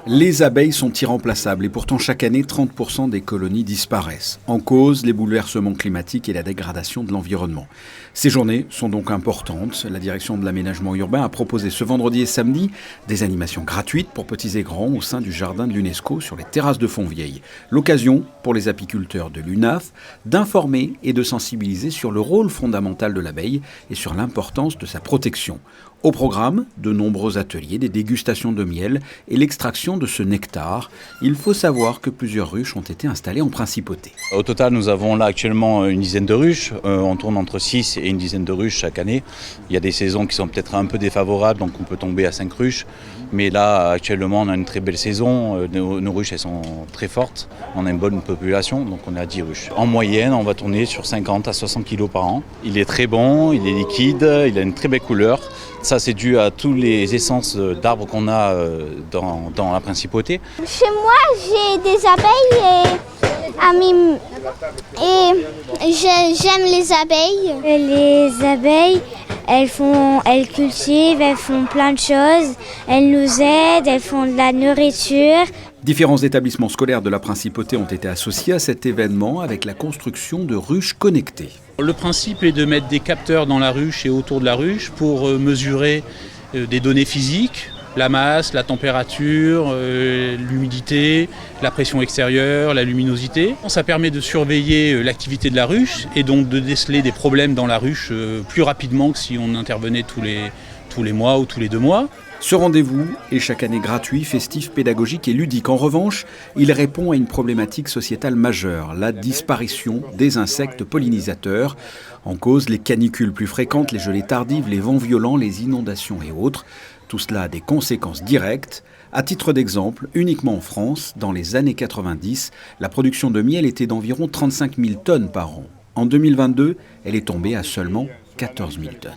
Les abeilles sont irremplaçables et pourtant chaque année 30% des colonies disparaissent. En cause, les bouleversements climatiques et la dégradation de l'environnement. Ces journées sont donc importantes. La direction de l'aménagement urbain a proposé ce vendredi et samedi des animations gratuites pour petits et grands au sein du jardin de l'UNESCO sur les terrasses de Fontvieille. L'occasion pour les apiculteurs de l'UNAF d'informer et de sensibiliser sur le rôle fondamental de l'abeille et sur l'importance de sa protection. Au programme, de nombreux ateliers, des dégustations de miel et l'extraction de ce nectar. Il faut savoir que plusieurs ruches ont été installées en principauté. Au total, nous avons là actuellement une dizaine de ruches. On tourne entre 6 et une dizaine de ruches chaque année. Il y a des saisons qui sont peut-être un peu défavorables, donc on peut tomber à 5 ruches. Mais là, actuellement, on a une très belle saison. Nos ruches, elles sont très fortes. On a une bonne population, donc on est à 10 ruches. En moyenne, on va tourner sur 50 à 60 kg par an. Il est très bon, il est liquide, il a une très belle couleur. Ça, c'est dû à toutes les essences d'arbres qu'on a dans la principauté. Chez moi, j'ai des abeilles et j'aime les abeilles. Les abeilles, elles cultivent, elles font plein de choses. Elles nous aident, elles font de la nourriture. Différents établissements scolaires de la principauté ont été associés à cet événement avec la construction de ruches connectées. Le principe est de mettre des capteurs dans la ruche et autour de la ruche pour mesurer des données physiques, la masse, la température, l'humidité, la pression extérieure, la luminosité. Ça permet de surveiller l'activité de la ruche et donc de déceler des problèmes dans la ruche plus rapidement que si on intervenait tous les mois ou tous les 2 mois. Ce rendez-vous est chaque année gratuit, festif, pédagogique et ludique. En revanche, il répond à une problématique sociétale majeure, la disparition des insectes pollinisateurs. En cause, les canicules plus fréquentes, les gelées tardives, les vents violents, les inondations et autres. Tout cela a des conséquences directes. À titre d'exemple, uniquement en France, dans les années 90, la production de miel était d'environ 35 000 tonnes par an. En 2022, elle est tombée à seulement 14 000 tonnes.